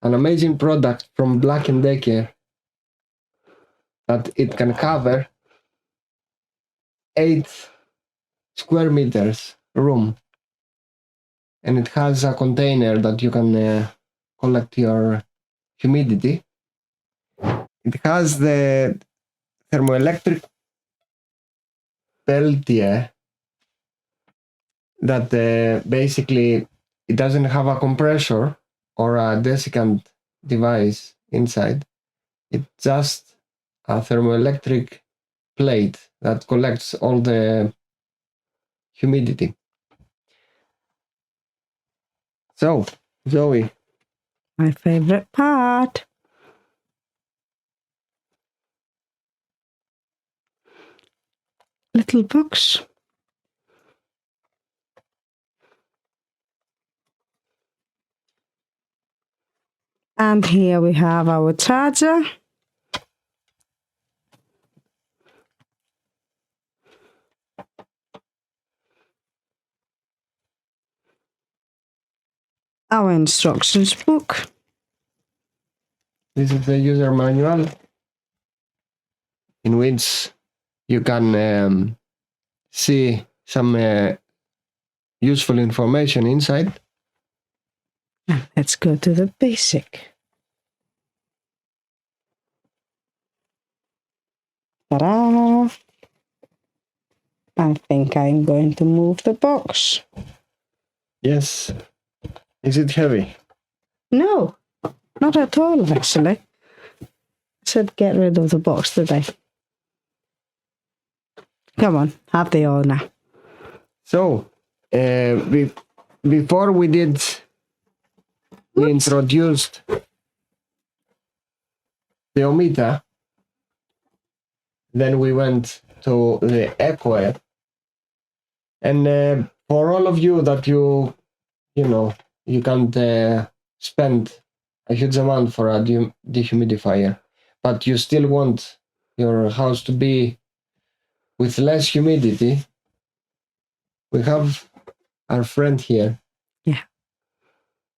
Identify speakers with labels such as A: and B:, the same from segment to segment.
A: an amazing product from Black Decker that it can cover 8 square meters room, and it has a container that you can collect your humidity. It has the thermoelectric peltier that basically it doesn't have a compressor or a desiccant device inside. It's just a thermoelectric plate that collects all the humidity. So, Zoe.
B: My favorite part. Little box. And here we have our charger. Our instructions book.
A: This is the user manual in which you can see some useful information inside.
B: Let's go to the basic. Ta-da! I think I'm going to move the box.
A: Yes. Is it heavy?
B: No, not at all, actually. I said get rid of the box today. Come on, have the honor.
A: So, before we introduced the Omita, then we went to the Eco. And for all of you that you can't spend a huge amount for a dehumidifier, but you still want your house to be with less humidity, we have our friend here.
B: Yeah.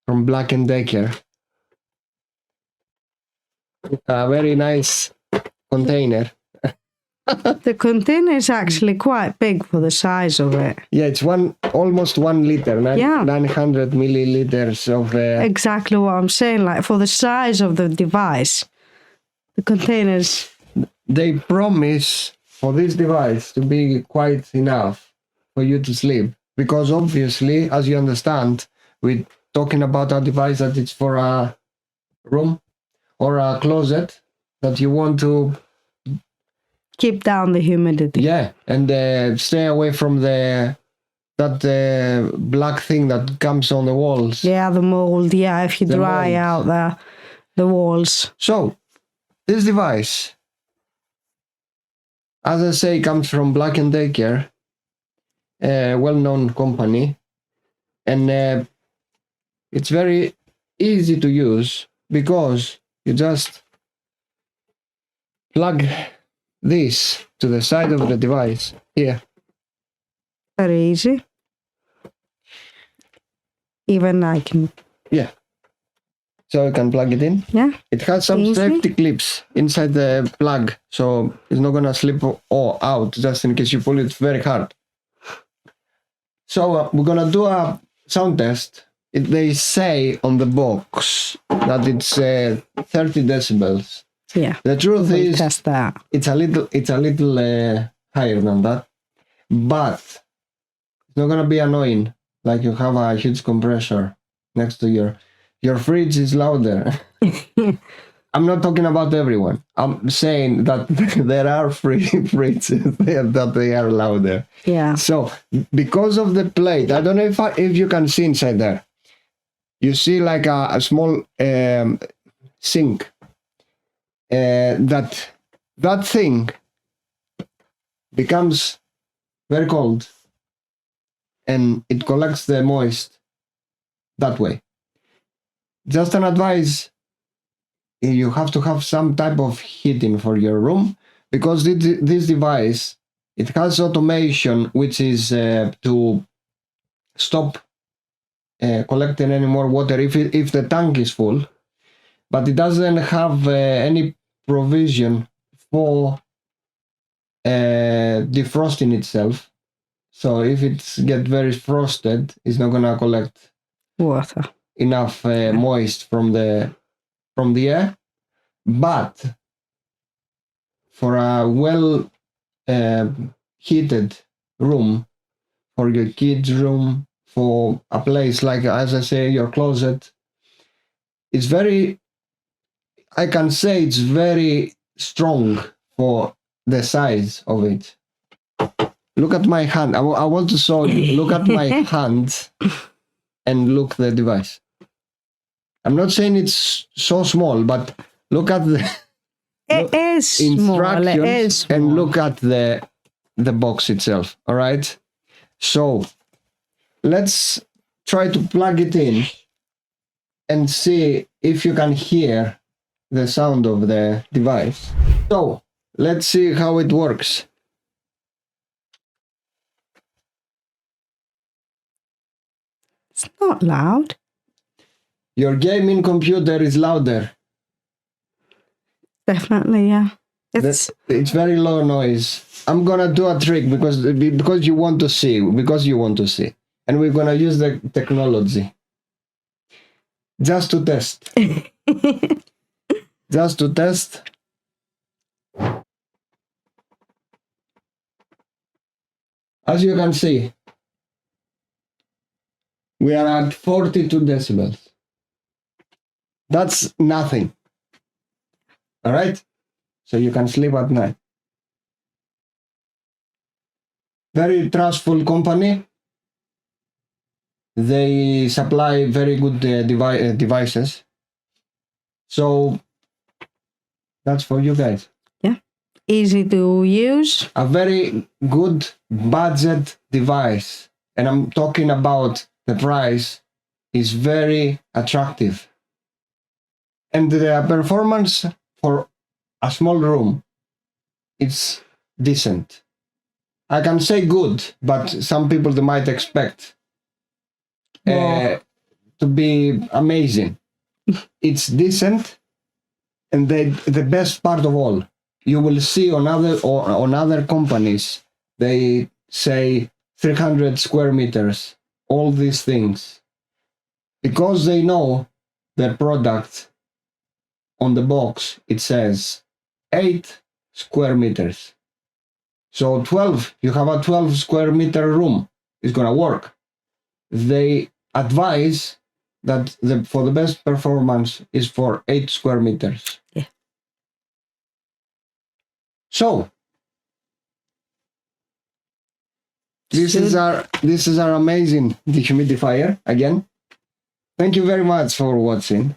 A: From Black Decker. A very nice container.
B: The container is actually quite big for the size of it.
A: Yeah, it's almost 1 liter, 900 milliliters of...
B: Exactly what I'm saying, like for the size of the device, the containers...
A: They promise for this device to be quite enough for you to sleep. Because obviously, as you understand, we're talking about a device that is for a room or a closet that you want to...
B: keep down the humidity.
A: Yeah, and stay away from that black thing that comes on the walls.
B: Yeah, the mold. Yeah, if you dry out the walls.
A: So, this device, as I say, comes from Black Decker, a well-known company, and it's very easy to use because you just plug this to the side of the device here.
B: Very easy. Even I can.
A: Yeah. So you can plug it in.
B: Yeah.
A: It has some safety clips inside the plug, so it's not gonna slip all out just in case you pull it very hard. So we're gonna do a sound test. They say on the box that it's 30 decibels.
B: Yeah.
A: The truth is,
B: test that.
A: It's a little higher than that, but it's not gonna be annoying like you have a huge compressor next to your fridge is louder. I'm not talking about everyone. I'm saying that there are fridges that they are louder.
B: Yeah.
A: So because of the plate, I don't know if you can see inside there. You see like a small sink. That thing becomes very cold and it collects the moist that way. Just an advice, you have to have some type of heating for your room because this device, it has automation which is to stop collecting any more water if the tank is full. but it doesn't have any provision for defrosting itself. So if it's get very frosted, it's not gonna collect
B: Water.
A: enough moist from the air. But for a well heated room, for your kids' room, for a place like, as I say, your closet, it's very, I can say it's very strong for the size of it. Look at my hand. I want to show you. Look at my hand and look the device. I'm not saying it's so small, but look at the
B: It is small. It is small.
A: and look at the box itself. All right. So let's try to plug it in and see if you can hear the sound of the device. So let's see how it works.
B: It's not loud.
A: Your gaming computer is louder.
B: Definitely, yeah. It's
A: very low noise. I'm gonna do a trick because you want to see, and we're gonna use the technology just to test. Just to test. As you can see, we are at 42 decibels. That's nothing. All right? So you can sleep at night. Very trustful company. They supply very good devices. So that's for you guys.
B: Yeah. Easy to use.
A: A very good budget device. And I'm talking about the price is very attractive. And the performance for a small room, it's decent. I can say good, but some people they might expect to be amazing. It's decent, and the best part of all, you will see on other companies, they say 300 square meters, all these things, because they know their product. On the box, it says 8 square meters. So 12, you have a 12 square meter room. It's gonna work. They advise that for the best performance is for 8 square meters.
B: Yeah.
A: So this is our amazing dehumidifier again. Thank you very much for watching.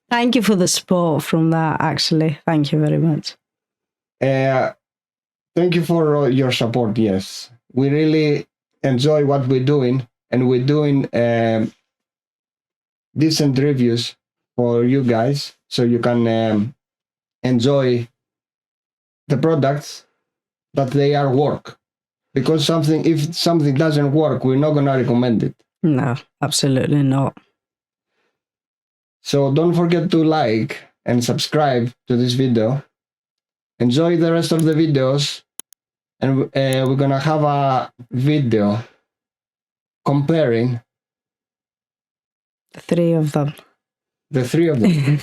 B: Thank you for the support from that, actually. Thank you very much.
A: Thank you for your support, yes. We really enjoy what we're doing, and we're doing decent reviews for you guys, so you can enjoy the products that they are work. Because if something doesn't work, we're not gonna recommend it.
B: No, absolutely not.
A: So don't forget to like and subscribe to this video. Enjoy the rest of the videos, and we're gonna have a video comparing
B: The three of them.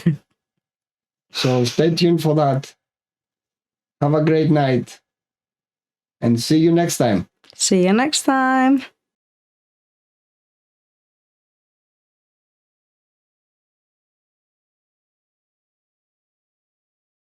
A: So stay tuned for that. Have a great night, and see you next time.
B: See you next time.